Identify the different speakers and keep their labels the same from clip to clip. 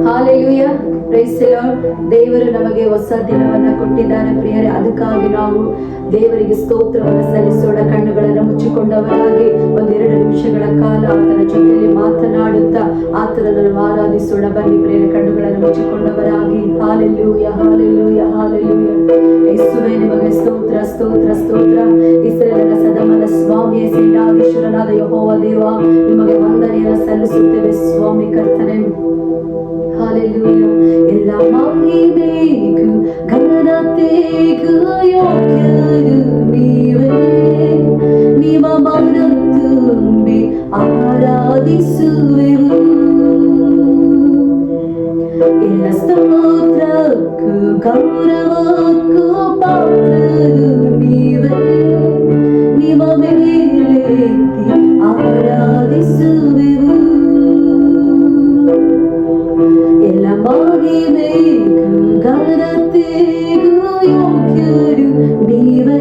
Speaker 1: Hallelujah, price the lord. ದೇವರು ನಮಗೆ ಹೊಸ ದಿನವನ್ನ ಕೊಟ್ಟಿದ್ದಾನೆ ಪ್ರಿಯರೇ. ಅದಕ್ಕಾಗಿ ನಾವು ದೇವರಿಗೆ ಸ್ತೋತ್ರವನ್ನು ಸಲ್ಲಿಸೋಣ. ಕಣ್ಣುಗಳನ್ನು ಮುಚ್ಚಿಕೊಂಡವರಾಗಿ ಒಂದೆರಡು ನಿಮಿಷಗಳ ಕಾಲ ಆತನ ಜೊತೆಯಲ್ಲಿ ಮಾತನಾಡುತ್ತಾ ಆತನನ್ನು ಆರಾಧಿಸೋಣ. ಬನ್ನಿ ಪ್ರಿಯರೇ, ಕಣ್ಣುಗಳನ್ನು ಮುಚ್ಚಿಕೊಂಡವರಾಗಿ. Hallelujah, hallelujah, hallelujah. ಯೇಸುವೇ, ನಿಮಗೆ ಸ್ತೋತ್ರ, ಸ್ತೋತ್ರ, ಸ್ತೋತ್ರ. ಇಸ್ರಾಯೇಲರ ಸದಮನ ಸ್ವಾಮಿಯೇ, ಸೇನಾಧೀಶ್ವರನಾದ ಯೆಹೋವ ದೇವ, ನಿಮಗೆ ವಂದನೆಯನ್ನು ಸಲ್ಲಿಸುತ್ತೇವೆ ಸ್ವಾಮಿ ಕರ್ತನೆ. ಹಾಲೆಲೂಯ. ಎಲ್ಲ ಮಹಿಮೆಗೂ ಘನತೆಗೂ ಯೋಗ್ಯರು ನೀವೇ. ನಿಮ್ಮ ಮನ ತುಂಬಿ ಆರಾಧಿಸುವೆವು. ಎಲ್ಲ ಸ್ತೋತ್ರಕ್ಕೂ ಗೌರವಕ್ಕೂ ಪಾತ್ರರು ನೀವೇ. ನಿಮ್ಮ ಮೇಲೆತ್ತಿ ಆರಾಧಿಸುವೆವು. ಎಲ್ಲ ಮಹಿಮೆಗೂ ಘನತೆಗೂ ಯೋಗ್ಯರು ನೀವೇ.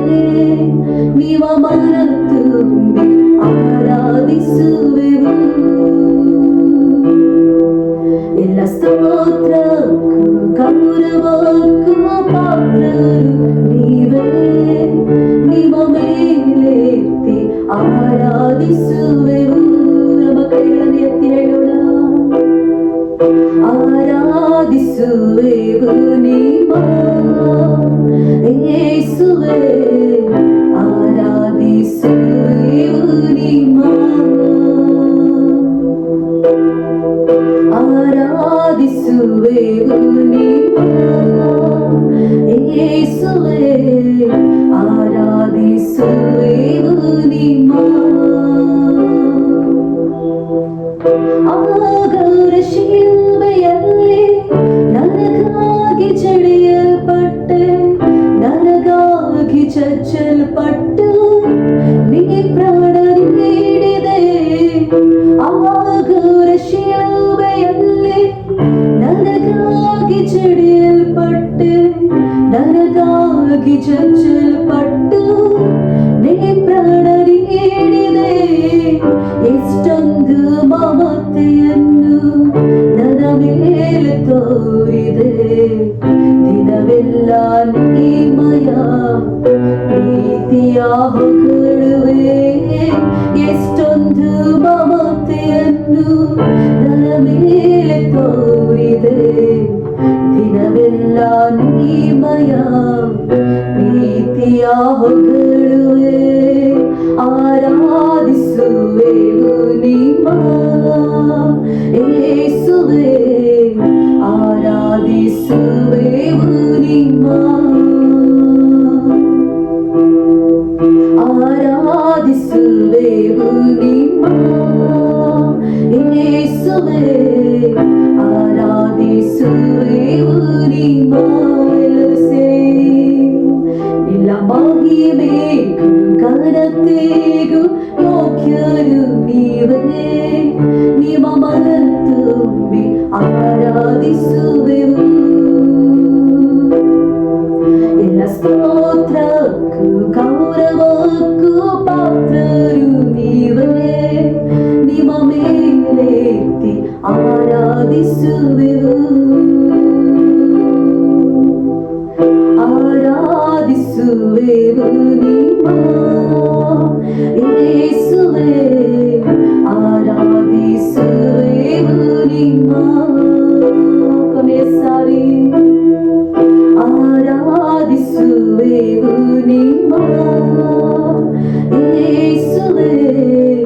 Speaker 1: ನಿಮ್ಮ ಮನ ತುಂಬಿ ಆರಾಧಿಸುವೆವು. ಎಲ್ಲ ಸ್ತೋತ್ರಕ್ಕೂ ಗೌರವಕ್ಕೂ ಪಾತ್ರರು ನೀವೇ. ನಿಮ್ಮ ಮೇಲೆತ್ತಿ ಆರಾಧಿಸುವೆವು. ನಮ್ಮ ಕೈಗಳನ್ನು ಎತ್ತಿ ಹೇಳೋಣ. ಆರಾಧಿಸುವೆವು ನಿಮ್ಮ ಯೇಸುವೇ. ಆರಾಧಿಸುವೆವು ನಿಮ್ಮ. ಆರಾಧಿಸುವೆವು ನಿಮ್ಮ ಯೇಸುವೇ. ಆರಾಧಿಸುವೆವು ನಿಮ್ಮ. ಆಗರ ಶಿಲುಬೆಯಲ್ಲಿ ನನಗಾಗಿ ಜಡಿಯಲ್ಪಟ್ಟೆ. ನನಗಾಗಿ ಚಚ್ಚಲ್ಪಟ್ಟು ನೀ ಪ್ರಾಣ ನೀಡಿದೆ. ಆಗರ ಶಿಲುಬೆಯಲ್ಲಿ ನನಗಾಗಿ ಜಡಿಯಲ್ಪಟ್ಟೆ. ನನಗಾಗಿ ಚಚ್ಚಲ್ಪಟ್ಟು ನೀ ಪ್ರಾಣ ನೀಡಿದೆ. ಎಷ್ಟೊಂದು ಮಮತೆಯನ್ನು ನನ್ನ ಮೇಲೆ ತೋರಿದೆ. ದಿನವೆಲ್ಲ ನಿಮ್ಮಯ ಪ್ರೀತಿಯ ಹೊಗಳುವೆ. ಎಷ್ಟೊಂದು ಮಮತೆಯನ್ನು ನನ್ನ ಮೇಲೆ ತೋರಿದೆ. ದಿನವೆಲ್ಲ ನಿಮ್ಮಯ ಪ್ರೀತಿಯ ಹೊಗಳುವೆ. ಆರಾಧಿಸುವೆವು ನಿಮ್ಮ ಯೇಸುವೇ. ಆರಾಧಿಸುವೆವು ನಿಮ್ಮ. ಆರಾಧಿಸುವೆವು ನಿಮ್ಮ ಯೇಸುವೇ. ಆರಾಧಿಸುವೆವು ನಿಮ್ಮ. ಎಲ್ಲರೂ ಸೇರಿ. ಎಲ್ಲ ಮಹಿಮೆಗೂ ಘನತೆಗೂ ಯೋಗ್ಯರು ನೀವೇ. ನಿಮ್ಮ ಮನ ತುಂಬಿ ಆರಾಧಿಸುವೆವು. ಎಲ್ಲ ಸ್ತೋತ್ರಕ್ಕೂ ಗೌರವಕ್ಕೂ ಪಾತ್ರರು ನೀವೇ. ನಿಮ್ಮ ಮೇಲೆತ್ತಿ ಆರಾಧಿಸುವೆವು. ಆರಾಧಿಸುವೆವು ನಿಮ್ಮ ಯೇಸುವೇ. ಆರಾಧಿಸುವೆವು ನಿಮ್ಮ. ಕೊನೆಯ ಸಾರಿ. ಆರಾಧಿಸುವೆವು ನಿಮ್ಮ ಯೇಸುವೇ.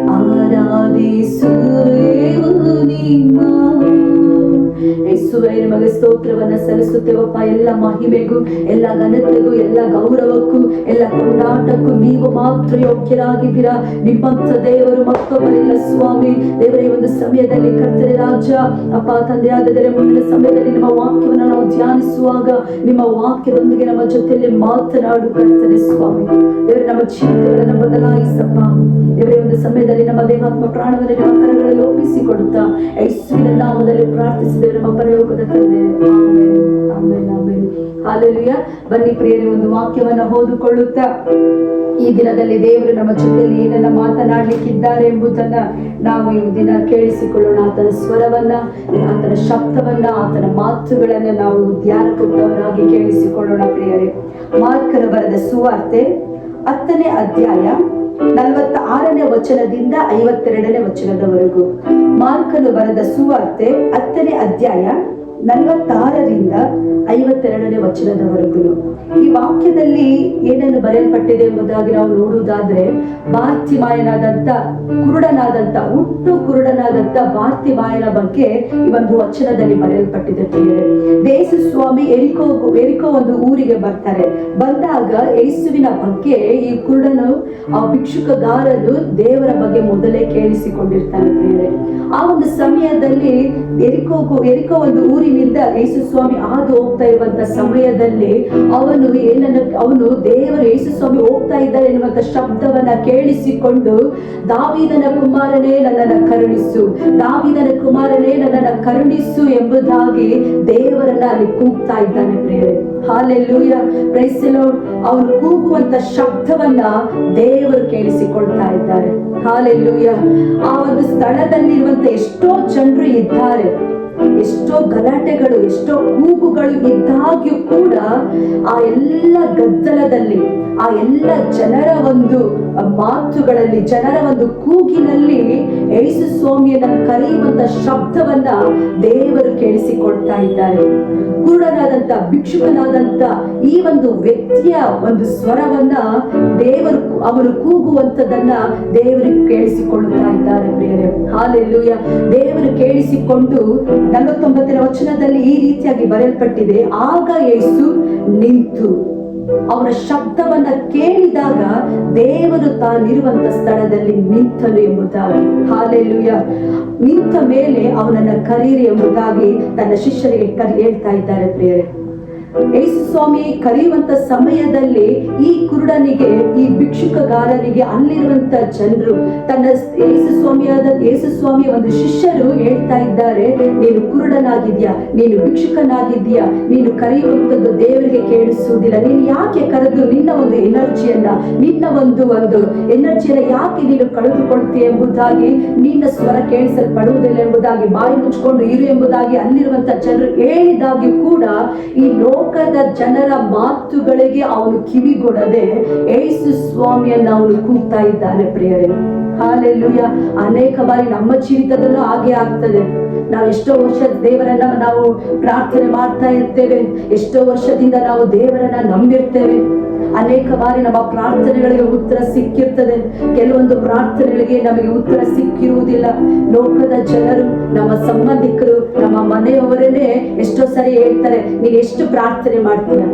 Speaker 1: ಆರಾಧಿಸುವೆವು ನಿಮ್ಮ. ಯೇಸುವೇ, ನಿಮಗೆ ಸ್ತೋತ್ರವನ್ನ ಸಲ್ಲಿಸುತ್ತೇವಪ್ಪ. ಎಲ್ಲ ಮಹಿಮೆಗೂ, ಎಲ್ಲ ಘನತೆಗೂ, ಎಲ್ಲ ಗೌರವಕ್ಕೂ, ಎಲ್ಲ ಕೊಂಡಾಟಕ್ಕೂ ನೀವು ಮಾತ್ರ ಯೋಗ್ಯರಾಗಿದ್ದೀರಾ. ನಿಮ್ಮಂತ ದೇವರು ಮತ್ತೊಬ್ಬರಿಲ್ಲ ಸ್ವಾಮಿ. ದೇವರೇ, ಒಂದು ಸಮಯದಲ್ಲಿ ಕರ್ತನೆ ರಾಜ ಅಪ್ಪ ತಂದೆಯಾದ ಮುಂದಿನ ಸಮಯದಲ್ಲಿ ನಿಮ್ಮ ವಾಕ್ಯವನ್ನು ನಾವು ಧ್ಯಾನಿಸುವಾಗ ನಿಮ್ಮ ವಾಕ್ಯದೊಂದಿಗೆ ನಮ್ಮ ಜೊತೆಯಲ್ಲಿ ಮಾತನಾಡು ಕರ್ತನೆ ಸ್ವಾಮಿ. ದೇವರೇ, ನಮ್ಮ ಜೀವಿತಗಳನ್ನು ಬದಲಾಯಿಸಪ್ಪ. ದೇವರೇ, ಒಂದು ಸಮಯದಲ್ಲಿ ನಮ್ಮ ದೇಹಾತ್ಮ ಪ್ರಾಣವನ್ನು ನಿಮ್ಮ ಕರಗಳಲ್ಲಿ ಕಳುಹಿಸಿಕೊಡುತ್ತಾ ಯೇಸುವಿನ ನಾಮದಲ್ಲಿ ಪ್ರಾರ್ಥಿಸಿದೆ ನಮ್ಮ ಪರಲೋಕದ ತಂದೆ. Amen, amen, amen. ಹಲ್ಲೆಲೂಯಾ. ಬನ್ನಿ ಪ್ರಿಯರೇ, ಒಂದು ವಾಕ್ಯವನ್ನ ಓದಿಕೊಳ್ಳುತ್ತಾ ಈ ದಿನದಲ್ಲಿ ದೇವರು ನಮ್ಮ ಜೊತೆಯಲ್ಲಿ ಏನನ್ನ ಮಾತನಾಡಲಿಕ್ಕಿದ್ದಾರೆ ಎಂಬುದನ್ನ ನಾವು ಈ ದಿನ ಕೇಳಿಸಿಕೊಳ್ಳೋಣ. ಆತನ ಸ್ವರವನ್ನ, ಆತನ ಶಬ್ದವನ್ನ, ಆತನ ಮಾತುಗಳನ್ನ ನಾವು ಧ್ಯಾನ ಕೊಟ್ಟವರಾಗಿ ಕೇಳಿಸಿಕೊಳ್ಳೋಣ. ಪ್ರಿಯರೇ, ಮಾರ್ಕನ ಬರೆದ ಸುವಾರ್ತೆ 10ನೇ ಅಧ್ಯಾಯ 46ನೇ ವಚನದಿಂದ 52ನೇ ವಚನದವರೆಗೂ. ಮಾರ್ಕನು ಬರೆದ ಸುವಾರ್ತೆ 10ನೇ ಅಧ್ಯಾಯ 46ರಿಂದ 52ನೇ ವಚನದವರೆಗೂ. ಈ ವಾಕ್ಯದಲ್ಲಿ ಏನನ್ನು ಬರೆಯಲ್ಪಟ್ಟಿದೆ ಎಂಬುದಾಗಿ ನಾವು ನೋಡುವುದಾದ್ರೆ, ಬಾರ್ತಿಮಾಯನಾದಂತ ಹುಟ್ಟು ಕುರುಡನಾದಂತ ಬಾರ್ತಿಮಾಯನ ಬಗ್ಗೆ ಈ ಒಂದು ವಚನದಲ್ಲಿ ಬರೆಯಲ್ಪಟ್ಟಿದೆ. ಯೇಸು ಸ್ವಾಮಿ ಎರಿಕೋ ಒಂದು ಊರಿಗೆ ಬರ್ತಾರೆ. ಬಂದಾಗ ಯೇಸುವಿನ ಬಗ್ಗೆ ಈ ಕುರುಡನು, ಆ ಭಿಕ್ಷುಕಗಾರನು ದೇವರ ಬಗ್ಗೆ ಮೊದಲೇ ಕೇಳಿಸಿಕೊಂಡಿರ್ತಾನೆ. ಆ ಒಂದು ಸಮಯದಲ್ಲಿ ಎರಿಕೋ ಒಂದು ಊರಿನಿಂದ ಯೇಸು ಸ್ವಾಮಿ ಹಾದು ಹೋಗ್ತಾ ಇರುವಂತ ಸಮಯದಲ್ಲಿ ಅವನು ದೇವರು ಯೇಸು ಸ್ವಾಮಿ ಹೋಗ್ತಾ ಇದ್ದಾರೆ ಎನ್ನುವಂತ ಶಬ್ದವನ್ನ ಕೇಳಿಸಿಕೊಂಡು, ದಾವೀದನ ಕುಮಾರನೇ ನನ್ನನ್ನು ಕರುಣಿಸು, ದಾವೀದನ ಕುಮಾರನೇ ನನ್ನನ್ನು ಕರುಣಿಸು ಎಂಬುದಾಗಿ ದೇವರನ್ನ ಅಲ್ಲಿ ಕೂಗ್ತಾ ಇದ್ದಾನೆ. ಪ್ರಿಯರೇ, ಹಲ್ಲೆಲೂಯಾ, ಪ್ರೈಸ್ ದಿ ಲಾರ್ಡ್. ಅವನು ಕೂಗುವಂತ ಶಬ್ದವನ್ನ ದೇವರು ಕೇಳಿಸಿಕೊಳ್ತಾ ಇದ್ದಾರೆ. ಹಲ್ಲೆಲೂಯಾ. ಆ ಒಂದು ಸ್ಥಳದಲ್ಲಿರುವಂತ ಎಷ್ಟೋ ಜನರು ಇದ್ದಾರೆ, ಎಷ್ಟೋ ಗಲಾಟೆಗಳು, ಎಷ್ಟೋ ಕೂಗುಗಳು ಇದ್ದಾಗ್ಯೂ ಕೂಡ ಆ ಎಲ್ಲ ಗದ್ದಲದಲ್ಲಿ, ಆ ಎಲ್ಲ ಜನರ ಒಂದು ಮಾತುಗಳಲ್ಲಿ, ಜನರ ಒಂದು ಕೂಗಿನಲ್ಲಿ ಯೇಸು ಸ್ವಾಮಿಯನ್ನ ಕರೆಯುವಂತ ಶಬ್ದವನ್ನ ದೇವರು ಕೇಳಿಸಿಕೊಳ್ತಾ ಇದ್ದಾರೆ. ಕುರುಡನಾದಂತ ಭಿಕ್ಷುಕನಾದಂತ ಈ ಒಂದು ವ್ಯಕ್ತಿಯ ಒಂದು ಸ್ವರವನ್ನ ದೇವರು, ಅವನು ಕೂಗುವಂತದನ್ನ ದೇವರಿಗೆ ಕೇಳಿಸಿಕೊಳ್ಳುತ್ತಾ ಇದ್ದಾರೆ. ಪ್ರಿಯರೇ, ಹಲ್ಲೆಲೂಯಾ. ದೇವರು ಕೇಳಿಸಿಕೊಂಡು 49ನೇ ವಚನದಲ್ಲಿ ಈ ರೀತಿಯಾಗಿ ಬರೆಯಲ್ಪಟ್ಟಿದೆ, ಆಗ ಯೇಸು ನಿಂತು ಅವನ ಶಬ್ದವನ್ನ ಕೇಳಿದಾಗ ದೇವರು ತಾನಿರುವಂತ ಸ್ಥಳದಲ್ಲಿ ನಿಂತನು ಎಂಬುದಾಗಿ. ಹಲ್ಲೆಲೂಯಾ. ನಿಂತ ಮೇಲೆ ಅವನನ್ನ ಕರೀರಿ ಎಂಬುದಾಗಿ ತನ್ನ ಶಿಷ್ಯರಿಗೆ ಹೇಳ್ತಾ ಇದ್ದಾರೆ. ಪ್ರಿಯರೇ, ಯೇಸು ಸ್ವಾಮಿ ಕರೆಯುವಂತ ಸಮಯದಲ್ಲಿ ಈ ಕುರುಡನಿಗೆ, ಈ ಭಿಕ್ಷುಕಗಾರನಿಗೆ ಅಲ್ಲಿರುವಂತ ಜನರು, ತನ್ನ ಯೇಸು ಸ್ವಾಮಿಯ ಒಂದು ಶಿಷ್ಯರು ಹೇಳ್ತಾ ಇದ್ದಾರೆ, ನೀನು ಕುರುಡನಾಗಿದ್ಯಾ, ನೀನು ಭಿಕ್ಷುಕನಾಗಿದ್ಯಾ, ನೀನು ಕರೆಯುವಂಥದ್ದು ದೇವರಿಗೆ ಕೇಳಿಸುವುದಿಲ್ಲ, ನೀನು ಯಾಕೆ ಕರೆದು ನಿನ್ನ ಒಂದು ಎನರ್ಜಿಯನ್ನ ಯಾಕೆ ನೀನು ಕಳೆದುಕೊಳ್ತೀಯ ಎಂಬುದಾಗಿ, ನಿನ್ನ ಸ್ವರ ಕೇಳಿಸಲ್ಪಡುವುದಿಲ್ಲ ಎಂಬುದಾಗಿ, ಬಾಯಿ ಮುಚ್ಕೊಂಡು ಇರು ಎಂಬುದಾಗಿ ಅಲ್ಲಿರುವಂತ ಜನರು ಹೇಳಿದಾಗ್ಯೂ ಕೂಡ ಈ ಲೋಕದ ಜನರ ಮಾತುಗಳಿಗೆ ಅವನು ಕಿವಿಗೊಡದೆ ಯೇಸು ಸ್ವಾಮಿಯನ್ನ ಅವನು ಕೂಗ್ತಾ ಇದ್ದಾನೆ. ಪ್ರಿಯರೇ, ಹಲ್ಲೆಲೂಯಾ. ಅನೇಕ ಬಾರಿ ನಮ್ಮ ಜೀವಿತದಲ್ಲೂ ಹಾಗೆ ಆಗ್ತದೆ. ನಾವು ಎಷ್ಟೋ ವರ್ಷ ದೇವರನ್ನ ನಾವು ಪ್ರಾರ್ಥನೆ ಮಾಡ್ತಾ ಇರ್ತೇವೆ, ಎಷ್ಟೋ ವರ್ಷದಿಂದ ನಾವು ದೇವರನ್ನ ನಂಬಿರ್ತೇವೆ. ಅನೇಕ ಬಾರಿ ನಮ್ಮ ಪ್ರಾರ್ಥನೆಗಳಿಗೆ ಉತ್ತರ ಸಿಕ್ಕಿರ್ತದೆ, ಕೆಲವೊಂದು ಪ್ರಾರ್ಥನೆಗಳಿಗೆ ನಮಗೆ ಉತ್ತರ ಸಿಕ್ಕಿರುವುದಿಲ್ಲ. ಲೋಕದ ಜನರು, ನಮ್ಮ ಸಂಬಂಧಿಕರು, ನಮ್ಮ ಮನೆಯವರನ್ನೇ ಎಷ್ಟೋ ಸರಿ ಹೇಳ್ತಾರೆ, ನೀನು ಎಷ್ಟು ಪ್ರಾರ್ಥನೆ ಮಾಡ್ತೀಯ,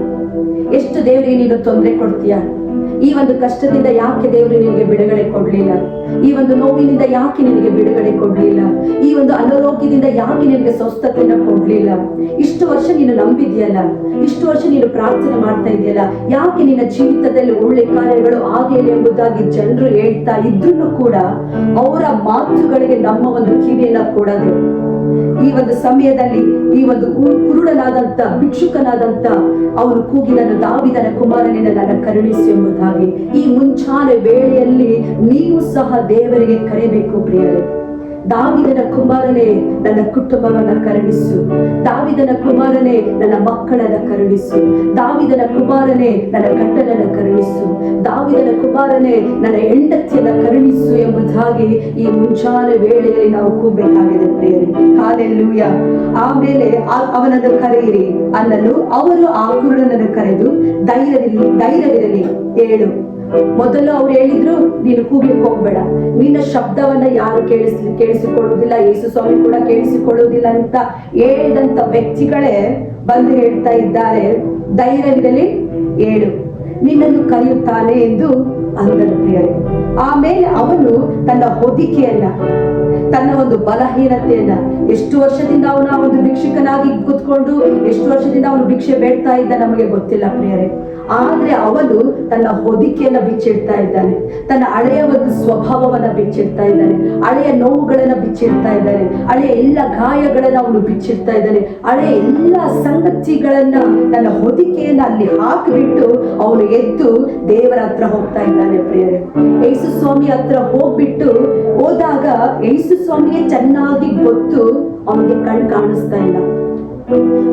Speaker 1: ಎಷ್ಟು ದೇವರಿಗೆ ನೀನು ತೊಂದರೆ ಕೊಡ್ತೀಯ, ಈ ಒಂದು ಕಷ್ಟದಿಂದ ಯಾಕೆ ದೇವರು ನಿನಗೆ ಬಿಡುಗಡೆ ಕೊಡ್ಲಿಲ್ಲ, ಈ ಒಂದು ನೋವಿನಿಂದ ಯಾಕೆ ನಿನಗೆ ಬಿಡುಗಡೆ ಕೊಡ್ಲಿಲ್ಲ, ಈ ಒಂದು ಅನಾರೋಗ್ಯದಿಂದ ಯಾಕೆ ನಿನಗೆ ಸ್ವಸ್ಥತೆಯನ್ನು ಕೊಡ್ಲಿಲ್ಲ, ಇಷ್ಟು ವರ್ಷ ನೀನು ನಂಬಿದ್ಯಲ್ಲ, ಇಷ್ಟು ವರ್ಷ ನೀನು ಪ್ರಾರ್ಥನೆ ಮಾಡ್ತಾ ಇದೆಯಲ್ಲ, ಯಾಕೆ ನಿನ್ನ ಜೀವಿತದಲ್ಲಿ ಒಳ್ಳೆ ಕಾರ್ಯಗಳು ಆಗಿಲ್ಲ ಎಂಬುದಾಗಿ ಜನರು ಹೇಳ್ತಾ ಇದ್ರೂ ಕೂಡ ಅವರ ಮಾತುಗಳಿಗೆ ನಮ್ಮ ಒಂದು ಕಿವಿಯನ್ನ ಕೊಡದೆ, ಈ ಒಂದು ಸಮಯದಲ್ಲಿ ಈ ಒಂದು ಕುರುಡನಾದಂತ ಭಿಕ್ಷುಕನಾದಂತ ಅವನು ಕೂಗಿದನು, ದಾವೀದನ ಕುಮಾರನೇ ನನ್ನ ಕರುಣಿಸು ಎಂಬುದಾಗಿ. ಈ ಮುಂಚಾನೆ ವೇಳೆಯಲ್ಲಿ ನೀವು ಸಹ ದೇವರಿಗೆ ಕರೆಯಬೇಕು. ಪ್ರಿಯರೇ, ದಾವೀದನ ಕುಮಾರನೇ ನನ್ನ ಕುಟುಂಬವನ್ನ ಕರುಣಿಸು, ದಾವೀದನ ಕುಮಾರನೇ ನನ್ನ ಮಕ್ಕಳನ್ನ ಕರುಣಿಸು, ದಾವೀದನ ಕುಮಾರನೇ ನನ್ನ ಗಂಡನನ್ನ ಕರುಣಿಸು, ದಾವೀದನ ಕುಮಾರನೇ ನನ್ನ ಹೆಂಡತಿಯನ್ನ ಕರುಣಿಸು ಎಂಬುದಾಗಿ ಈ ಮುಂಚಾನೆ ವೇಳೆಯಲ್ಲಿ ನಾವು ಕೂಗಬೇಕಾಗಿದೆ. ಪ್ರಿಯರೇ, ಹಲ್ಲೆಲೂಯಾ. ಆಮೇಲೆ ಅವನನ್ನು ಕರೆಯಿರಿ ಅನ್ನಲು ಅವರು ಆ ಕುರುಡನನ್ನು ಕರೆದು, ಧೈರ್ಯವಿರಲಿ, ಹೇಳು. ಮೊದಲು ಅವ್ರು ಹೇಳಿದ್ರು, ನೀನು ಕೂಗ್ಲಿಕ್ಕೆ ಹೋಗ್ಬೇಡ, ನಿನ್ನ ಶಬ್ದವನ್ನ ಯಾರು ಕೇಳಿಸಿಕೊಳ್ಳುವುದಿಲ್ಲ, ಯೇಸು ಸ್ವಾಮಿ ಕೂಡ ಕೇಳಿಸಿಕೊಳ್ಳುವುದಿಲ್ಲ ಅಂತ ಹೇಳಿದಂತ ವ್ಯಕ್ತಿಗಳೇ ಬಂದು ಹೇಳ್ತಾ ಇದ್ದಾರೆ, ಧೈರ್ಯವಿರಲಿ, ಹೇಳು, ನಿನ್ನನ್ನು ಕರೆಯುತ್ತಾನೆ ಎಂದು ಅಂದನು. ಪ್ರಿಯರೇ, ಆಮೇಲೆ ಅವನು ತನ್ನ ಹೊದಿಕೆಯನ್ನ, ತನ್ನ ಒಂದು ಬಲಹೀನತೆಯನ್ನ, ಎಷ್ಟು ವರ್ಷದಿಂದ ಅವನು ಆ ಒಂದು ಭಿಕ್ಷುಕನಾಗಿ ಕೂತ್ಕೊಂಡು ಎಷ್ಟು ವರ್ಷದಿಂದ ಅವನು ಭಿಕ್ಷೆ ಬೇಡ್ತಾ ಇದ್ದ ನಮಗೆ ಗೊತ್ತಿಲ್ಲ. ಪ್ರಿಯರೇ, ಆದ್ರೆ ಅವನು ತನ್ನ ಹೊದಿಕೆಯನ್ನ ಬಿಚ್ಚಿಡ್ತಾ ಇದ್ದಾನೆ, ತನ್ನ ಹಳೆಯ ಒಂದು ಸ್ವಭಾವವನ್ನ ಬಿಚ್ಚಿಡ್ತಾ ಇದ್ದಾನೆ, ಹಳೆಯ ನೋವುಗಳನ್ನ ಬಿಚ್ಚಿಡ್ತಾ ಇದ್ದಾನೆ, ಹಳೆಯ ಎಲ್ಲ ಗಾಯಗಳನ್ನ ಅವನು ಬಿಚ್ಚಿಡ್ತಾ ಇದ್ದಾನೆ, ಹಳೆಯ ಎಲ್ಲ ಸಂಗತಿಗಳನ್ನ ತನ್ನ ಹೊದಿಕೆಯನ್ನ ಅಲ್ಲಿ ಹಾಕಿಬಿಟ್ಟು ಅವನು ಎದ್ದು ದೇವರ ಹತ್ರ ಹೋಗ್ತಾ ಇದ್ದಾನೆ. ಪ್ರಿಯರೇ, ಯೇಸು ಸ್ವಾಮಿ ಹತ್ರ ಹೋದಾಗ ಯೇಸು ಸ್ವಾಮಿಗೆ ಚೆನ್ನಾಗಿ ಗೊತ್ತು ಅವನಿಗೆ ಕಣ್ ಕಾಣಿಸ್ತಾ ಇಲ್ಲ,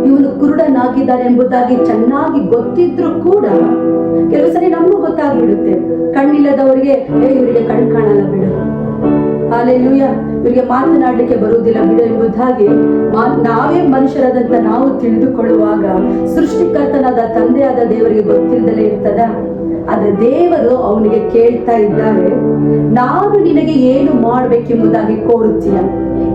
Speaker 1: ಇವನು ಕುರುಡನಾಗಿದ್ದಾನೆ ಎಂಬುದಾಗಿ ಚೆನ್ನಾಗಿ ಗೊತ್ತಿದ್ರು ಕೂಡ ಕೆಲವು ಸರಿ ನಮಗೂ ಗೊತ್ತಾಗ್ಬಿಡುತ್ತೆ, ಕಣ್ಣಿಲ್ಲದವರಿಗೆ ಇವರಿಗೆ ಕಣ್ ಕಾಣಲ್ಲ ಬಿಡು, ಹಾಲೆಲೂಯ, ಇವರಿಗೆ ಮಾತನಾಡಲಿಕ್ಕೆ ಬರುವುದಿಲ್ಲ ಬಿಡು ಎಂಬುದಾಗಿ ನಾವೇ ಮನುಷ್ಯರಾದಂತ ನಾವು ತಿಳಿದುಕೊಳ್ಳುವಾಗ ಸೃಷ್ಟಿಕರ್ತನಾದ ತಂದೆಯಾದ ದೇವರಿಗೆ ಗೊತ್ತಿಲ್ಲದಲೇ ಇರ್ತದ. ಆದ್ರೆ ದೇವರು ಅವನಿಗೆ ಕೇಳ್ತಾ ಇದ್ದಾರೆ, ನಾನು ನಿನಗೆ ಏನು ಮಾಡ್ಬೇಕೆಂಬುದಾಗಿ ಕೋರುತ್ತೀಯ.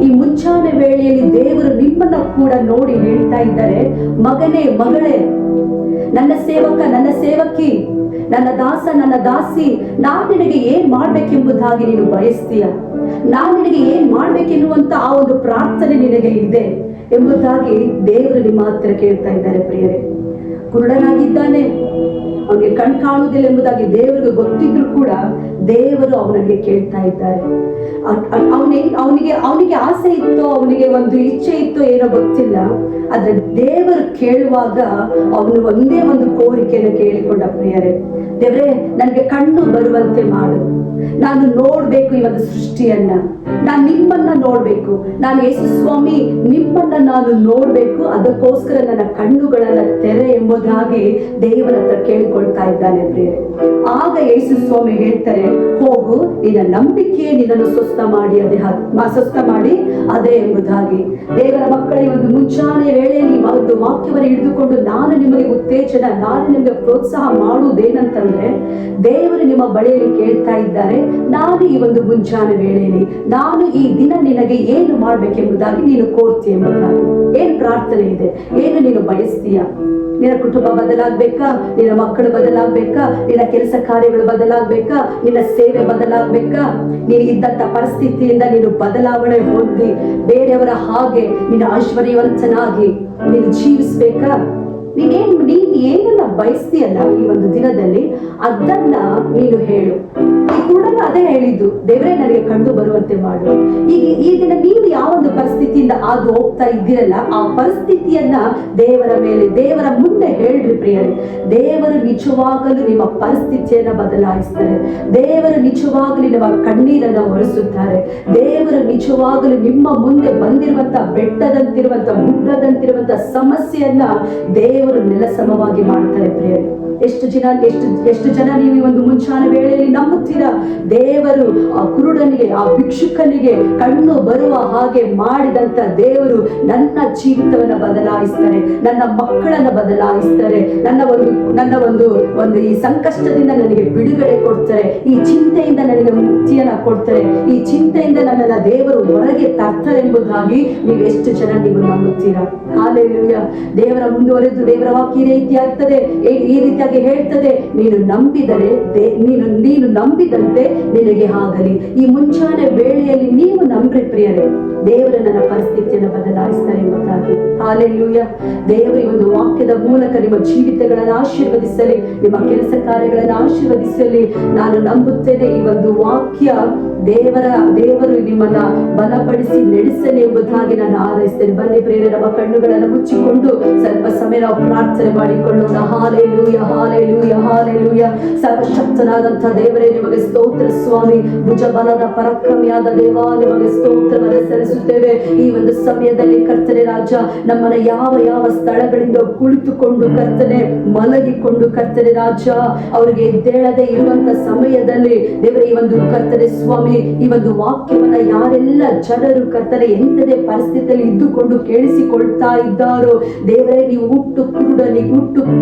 Speaker 1: ಈ ಮುಂಚಾನೆ ವೇಳೆಯಲ್ಲಿ ದೇವರು ನಿಮ್ಮನ್ನ ಕೂಡ ನೋಡಿ ಹೇಳ್ತಾ ಇದ್ದಾರೆ, ಮಗನೇ ಮಗಳೇ, ನನ್ನ ಸೇವಕ ನನ್ನ ಸೇವಕಿ, ನನ್ನ ದಾಸ ನನ್ನ ದಾಸಿ, ನಾನು ನಿನಗೆ ಏನ್ ಮಾಡ್ಬೇಕೆಂಬುದಾಗಿ ನೀನು ಬಯಸ್ತೀಯ, ನಾನು ನಿನಗೆ ಏನ್ ಮಾಡ್ಬೇಕೆನ್ನುವಂತ ಆ ಒಂದು ಪ್ರಾರ್ಥನೆ ನಿನಗೆ ಇದೆ ಎಂಬುದಾಗಿ ದೇವರು ನಿಮ್ಮ ಹತ್ರ ಕೇಳ್ತಾ ಇದ್ದಾರೆ. ಪ್ರಿಯರೇ, ಕುರುಡನಾಗಿದ್ದಾನೆ, ಅವನಿಗೆ ಕಣ್ ಕಾಣುವುದಿಲ್ಲ ಎಂಬುದಾಗಿ ದೇವರಿಗೆ ಗೊತ್ತಿದ್ರು ಕೂಡ ದೇವರು ಅವನಿಗೆ ಕೇಳ್ತಾ ಇದ್ದಾರೆ. ಅವನಿಗೆ ಆಸೆ ಇತ್ತೋ, ಅವನಿಗೆ ಒಂದು ಇಚ್ಛೆ ಇತ್ತೋ ಏನೋ ಗೊತ್ತಿಲ್ಲ, ಆದ್ರೆ ದೇವರು ಕೇಳುವಾಗ ಅವನು ಒಂದೇ ಒಂದು ಕೋರಿಕೆಯನ್ನು ಕೇಳಿಕೊಂಡ. ಪ್ರಿಯರೇ, ದೇವರೇ ನನಗೆ ಕಣ್ಣು ಬರುವಂತೆ ಮಾಡು, ನಾನು ನೋಡ್ಬೇಕು ಈ ಒಂದು ಸೃಷ್ಟಿಯನ್ನ, ನಾನು ನಿಮ್ಮನ್ನ ನೋಡ್ಬೇಕು, ನಾನು ಯೇಸು ಸ್ವಾಮಿ ನಿಮ್ಮನ್ನ ನಾನು ನೋಡ್ಬೇಕು, ಅದಕ್ಕೋಸ್ಕರ ನನ್ನ ಕಣ್ಣುಗಳನ್ನ ತೆರೆ ಎಂಬುದಾಗಿ ದೇವರ ಹತ್ರ ಕೇಳಿಕೊಳ್ತಾ ಇದ್ದಾನೆ. ಪ್ರಿಯರೇ, ಆಗ ಯೇಸು ಸ್ವಾಮಿ ಹೇಳ್ತಾರೆ, ಹೋಗು, ನಿನ್ನ ನಂಬಿಕೆ ನಿನ್ನನ್ನು ಸ್ವಸ್ಥ ಮಾಡಿ ಅದೇ ಎಂಬುದಾಗಿ. ದೇವರ ಮಕ್ಕಳ ಈ ಒಂದು ಮುಂಚಾನೆ ವೇಳೆಯಲ್ಲಿ ಒಂದು ವಾಕ್ಯವನ್ನು ಹಿಡಿದುಕೊಂಡು ನಾನು ನಿಮಗೆ ಉತ್ತೇಜನ, ನಾನು ನಿಮಗೆ ಪ್ರೋತ್ಸಾಹ ಮಾಡುವುದೇನಂತಂದ್ರೆ, ದೇವರು ನಿಮ್ಮ ಬಳಿಯಲ್ಲಿ ಕೇಳ್ತಾ ಇದ್ದಾರೆ, ನಾನು ಈ ಒಂದು ಮುಂಚಾನೆ ವೇಳೆಯಲ್ಲಿ ನಾನು ಈ ದಿನ ನಿನಗೆ ಏನು ಮಾಡ್ಬೇಕೆಂಬುದಾಗಿ ನೀನು ಕೋರ್ತೀಯ ಎಂಬುದಾಗಿ. ಏನ್ ಪ್ರಾರ್ಥನೆ ಇದೆ, ಏನು ನೀನು ಬಯಸ್ತೀಯ? ನಿನ್ನ ಕುಟುಂಬ ಬದಲಾಗ್ಬೇಕಾ, ನಿನ್ನ ಮಕ್ಕಳು ಬದಲಾಗ್ಬೇಕಾ, ನಿನ್ನ ಕೆಲಸ ಕಾರ್ಯಗಳು ಬದಲಾಗ್ಬೇಕಾ, ನಿನ್ನ ಸೇವೆ ಬದಲಾಗ್ಬೇಕಾ, ನೀನು ಇದ್ದಂತ ಪರಿಸ್ಥಿತಿಯಿಂದ ನೀನು ಬದಲಾವಣೆ ಹೊಂದಿ ಬೇರೆಯವರ ಹಾಗೆ ನೀನು ಐಶ್ವರ್ಯವಂತನಾಗಿ ನೀನು ಜೀವಿಸ್ಬೇಕಾ? ನೀನ್ ಏನನ್ನ ಬಯಸ್ತೀಯಲ್ಲ ಈ ಒಂದು ದಿನದಲ್ಲಿ, ಅದನ್ನ ನೀನು ಹೇಳು. ಈ ಕುರುಡನ ಅದೇ ಹೇಳಿದ್ದು, ದೇವರೇ ನನಗೆ ಕಂಡು ಬರುವಂತೆ ಮಾಡು. ಈಗ ಈ ದಿನ ನೀವು ಯಾವ ಒಂದು ಪರಿಸ್ಥಿತಿಯಿಂದ ಹಾದು ಹೋಗ್ತಾ ಇದ್ದೀರಲ್ಲ, ಆ ಪರಿಸ್ಥಿತಿಯನ್ನ ದೇವರ ಮುಂದೆ ಹೇಳ್ರಿ. ಪ್ರಿಯರೇ, ದೇವರು ನಿಜವಾಗಲೂ ನಿಮ್ಮ ಪರಿಸ್ಥಿತಿಯನ್ನ ಬದಲಾಯಿಸ್ತಾರೆ, ದೇವರು ನಿಜವಾಗಲೂ ನಿಮ್ಮ ಕಣ್ಣೀರನ್ನ ಒರೆಸುತ್ತಾರೆ, ದೇವರು ನಿಜವಾಗಲೂ ನಿಮ್ಮ ಮುಂದೆ ಬಂದಿರುವಂತ ಬೆಟ್ಟದಂತಿರುವಂತ ಗುಡ್ಡದಂತಿರುವಂತ ಸಮಸ್ಯೆಯನ್ನ ದೇವರು ನೆಲಸಮವಾಗಿ ಮಾಡ್ತಾರೆ. ಪ್ರಿಯರೇ, ಎಷ್ಟು ಜನ ನೀವು ಈ ಒಂದು ಮುಂಚಾನ ವೇಳೆಯಲ್ಲಿ ನಂಬುತ್ತೀರಾ? ದೇವರು ಆ ಕುರುಡನಿಗೆ, ಆ ಭಿಕ್ಷುಕನಿಗೆ ಕಣ್ಣು ಬರುವ ಹಾಗೆ ಮಾಡಿದಂತ ದೇವರು ನನ್ನ ಜೀವಿತವನ್ನ ಬದಲಾಯಿಸ್ತಾರೆ, ನನ್ನ ಮಕ್ಕಳನ್ನ ಬದಲಾಯಿಸ್ತಾರೆ, ನನ್ನ ಒಂದು ಈ ಸಂಕಷ್ಟದಿಂದ ನನಗೆ ಬಿಡುಗಡೆ ಕೊಡ್ತಾರೆ, ಈ ಚಿಂತೆಯಿಂದ ನನಗೆ ಮುಕ್ತಿಯನ್ನ ಕೊಡ್ತಾರೆ, ಈ ಚಿಂತೆಯಿಂದ ನನ್ನನ್ನ ದೇವರು ಹೊರಗೆ ತರ್ತಾರೆ ಎಂಬುದಾಗಿ ನೀವು ಎಷ್ಟು ಜನ ನೀವು ನಂಬುತ್ತೀರಾ? ಹಾಲೆಲೂಯ. ದೇವರ ಮುಂದುವರೆದು ದೇವರ ವಾಕ್ಯ ಈ ರೀತಿಯಾಗಿ ಹೇಳ್ತದೆ, ನೀನು ನಂಬಿದರೆ ನೀನು ನಂಬಿದಂತೆ ನಿನಗೆ ಆಗಲಿ. ಈ ಮುಂಚಾನೆ ವೇಳೆಯಲ್ಲಿ ನೀವು ನಂಬ್ರಿ ಪ್ರಿಯರೇ, ದೇವರು ನನ್ನ ಪರಿಸ್ಥಿತಿಯನ್ನು ಬದಲಾಯಿಸ್ತಾರೆ ಎಂಬುದಾಗಿ. ಹಾಲೆಲೂಯ. ದೇವರು ಈ ಒಂದು ವಾಕ್ಯದ ಮೂಲಕ ನಿಮ್ಮ ಜೀವಿತಗಳನ್ನು ಆಶೀರ್ವದಿಸಲಿ, ನಿಮ್ಮ ಕೆಲಸ ಕಾರ್ಯಗಳನ್ನು ಆಶೀರ್ವದಿಸಲಿ. ನಾನು ನಂಬುತ್ತೇನೆ ಈ ಒಂದು ವಾಕ್ಯ ದೇವರು ನಿಮ್ಮನ್ನ ಬಲಪಡಿಸಿ ನಡೆಸಲಿ ಎಂಬುದಾಗಿ ನಾನು ಹಾರೈಸ್ತೇನೆ. ಬನ್ನಿ ಪ್ರಿಯರೇ, ನಮ್ಮ ಕಣ್ಣುಗಳನ್ನು ಮುಚ್ಚಿಕೊಂಡು ಸ್ವಲ್ಪ ಸಮಯ ನಾವು ಪ್ರಾರ್ಥನೆ ಮಾಡಿಕೊಳ್ಳೋಣ. Hallelujah, hallelujah, hallelujah. ಸರ್ವಶಕ್ತನಾದಂತಹ ದೇವರೇ, ನಿಮಗೆ ಸ್ತೋತ್ರ ಸ್ವಾಮಿ. ಭುಜಬಲದ ಪರಾಕ್ರಮಿಯಾದ ದೇವ, ನಿಮಗೆ ಸ್ತೋತ್ರವನ್ನು ಸಲ್ಲಿಸುತ್ತೇವೆ. ಈ ಒಂದು ಸಮಯದಲ್ಲಿ ಕರ್ತನೆ ರಾಜ, ನಮ್ಮನ್ನ ಯಾವ ಸ್ಥಳಗಳಿಂದ ಕುಳಿತುಕೊಂಡು ಕರ್ತನೆ, ಮಲಗಿಕೊಂಡು ಕರ್ತನೆ ರಾಜ, ಅವರಿಗೆ ಎದ್ದೇಳದೆ ಇರುವಂತ ಸಮಯದಲ್ಲಿ ದೇವರೇ, ಈ ಒಂದು ಕರ್ತನೆ ಸ್ವಾಮಿ, ಈ ಒಂದು ವಾಕ್ಯವನ್ನ ಯಾರೆಲ್ಲ ಜನರು ಕರ್ತನೆ ಎಂತದೇ ಪರಿಸ್ಥಿತಿಯಲ್ಲಿ ಇದ್ದುಕೊಂಡು ಕೇಳಿಸಿಕೊಳ್ತಾ ಇದ್ದಾರೋ ದೇವರೇ, ನೀವು ಹುಟ್ಟು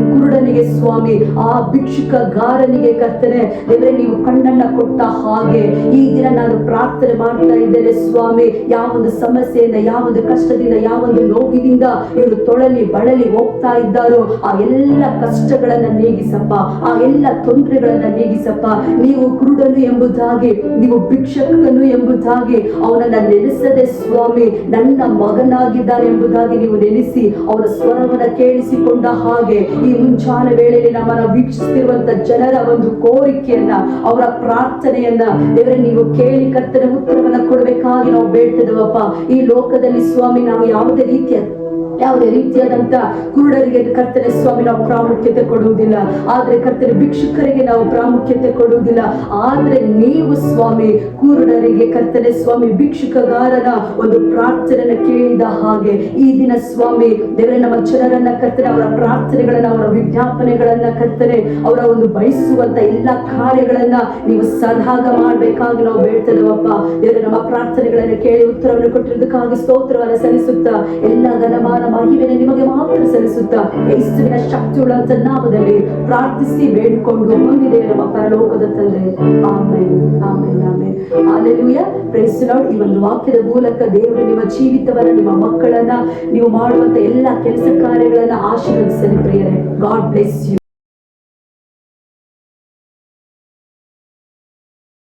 Speaker 1: ಕುರುಡನಿಗೆ ಸ್ವಾಮಿ, ಆ ಭಿಕ್ಷುಕಗಾರನಿಗೆ ಕರ್ತನೆ ದೇವರೇ, ನೀವು ಕಣ್ಣನ್ನ ಕೊಟ್ಟ ಹಾಗೆ ಈ ದಿನ ನಾನು ಪ್ರಾರ್ಥನೆ ಮಾಡ್ತಾ ಇದ್ದೇನೆ ಸ್ವಾಮಿ. ಯಾವ ಯಾವೊಂದು ಸಮಸ್ಯೆಯಿಂದ, ಯಾವೊಂದು ಕಷ್ಟದಿಂದ, ಯಾವೊಂದು ನೋವಿನಿಂದ ಇವರು ತೊಳಲಿ ಬಳಲಿ ಹೋಗ್ತಾ ಇದ್ದಾರೋ ಆ ಎಲ್ಲ ಕಷ್ಟಗಳನ್ನ ನೀಗಿಸಪ್ಪ, ಆ ಎಲ್ಲ ತೊಂದರೆಗಳನ್ನ ನೀಗಿಸಪ್ಪ. ನೀವು ಕುರುಡನು ಎಂಬುದಾಗಿ, ನೀವು ಭಿಕ್ಷಕನು ಎಂಬುದಾಗಿ ಅವನನ್ನ ನೆನೆಸದೆ ಸ್ವಾಮಿ ನನ್ನ ಮಗನಾಗಿದ್ದಾನೆ ಎಂಬುದಾಗಿ ನೀವು ನೆನೆಸಿ ಅವರ ಸ್ವರವನ್ನ ಕೇಳಿಸಿಕೊಂಡ ಹಾಗೆ ಈ ಮುಂಚಾನೆ ವೇಳೆಯಲ್ಲಿ ನಮ್ಮನ್ನ ವೀಕ್ಷಿಸುತ್ತಿರುವಂತ ಜನರ ಒಂದು ಕೋರಿಕೆಯನ್ನ, ಅವರ ಪ್ರಾರ್ಥನೆಯನ್ನ ದೇವರೇ ನೀವು ಕೇಳಿ ಕರ್ತನ ಉತ್ತರವನ್ನ ಕೊಡಬೇಕಾಗಿ ನಾವು ಬೇಡ್ತಿದ್ದೇವಪ್ಪ. ಈ ಲೋಕದಲ್ಲಿ ಸ್ವಾಮಿ ನಾವು ಯಾವುದೇ ರೀತಿಯಾದಂತ ಕುರುಡರಿಗೆ ಕರ್ತನೆ ಸ್ವಾಮಿ ನಾವು ಪ್ರಾಮುಖ್ಯತೆ ಕೊಡುವುದಿಲ್ಲ, ಆದ್ರೆ ಕರ್ತನೆ ಭಿಕ್ಷುಕರಿಗೆ ನಾವು ಪ್ರಾಮುಖ್ಯತೆ ಕೊಡುವುದಿಲ್ಲ. ಆದ್ರೆ ನೀವು ಸ್ವಾಮಿ ಕುರುಡರಿಗೆ ಕರ್ತನೆ ಸ್ವಾಮಿ ಭಿಕ್ಷುಕಗಾರನ ಒಂದು ಪ್ರಾರ್ಥನೆಯನ್ನು ಕೇಳಿದ ಹಾಗೆ ಈ ದಿನ ಸ್ವಾಮಿ ದೇವರೇ ನಮ್ಮ ಜನರನ್ನ ಕರ್ತನೆ ಅವರ ಪ್ರಾರ್ಥನೆಗಳನ್ನ, ಅವರ ವಿಜ್ಞಾಪನೆಗಳನ್ನ ಕರ್ತನೆ ಅವರ ಒಂದು ಬಯಸುವಂತ ಎಲ್ಲಾ ಕಾರ್ಯಗಳನ್ನ ನೀವು ಸದಾಗ ಮಾಡ್ಬೇಕಾಗಿ ನಾವು ಬೇಡ್ತಿದ್ದೇವಪ್ಪ. ದೇವರೇ ನಮ್ಮ ಪ್ರಾರ್ಥನೆಗಳನ್ನ ಕೇಳಿ ಉತ್ತರವನ್ನು ಕೊಟ್ಟಿರೋದಕ್ಕಾಗಿ ಸ್ತೋತ್ರವನ್ನು ಸಲ್ಲಿಸುತ್ತಾ ಎಲ್ಲ ಘನಮಾನ ಮಹಿಮೆಯನ್ನು ನಿಮಗೆ ಮಾತ್ರ ಸಲ್ಲಿಸುತ್ತಾ ಯೇಸುವಿನ ಶಕ್ತಿಯುಳ್ಳಂತ ನಾಮದಲ್ಲಿ ಪ್ರಾರ್ಥಿಸಿ ಬೇಡಿಕೊಂಡು ಹೊಂದಿದ್ದೇವೆ ನಮ್ಮ ಪರಲೋಕದ ತಂದೆ. Amen, amen, amen. Hallelujah. Praise the Lord. ಈ ಒಂದು ವಾಕ್ಯದ ಮೂಲಕ ದೇವರು ನಿಮ್ಮ ಜೀವಿತವನ್ನ, ನಿಮ್ಮ ಮಕ್ಕಳನ್ನ, ನೀವು ಮಾಡುವಂತ ಎಲ್ಲ ಕೆಲಸ ಕಾರ್ಯಗಳನ್ನ ಆಶೀರ್ವದಿಸಲಿ ಪ್ರಿಯರೇ. God bless you.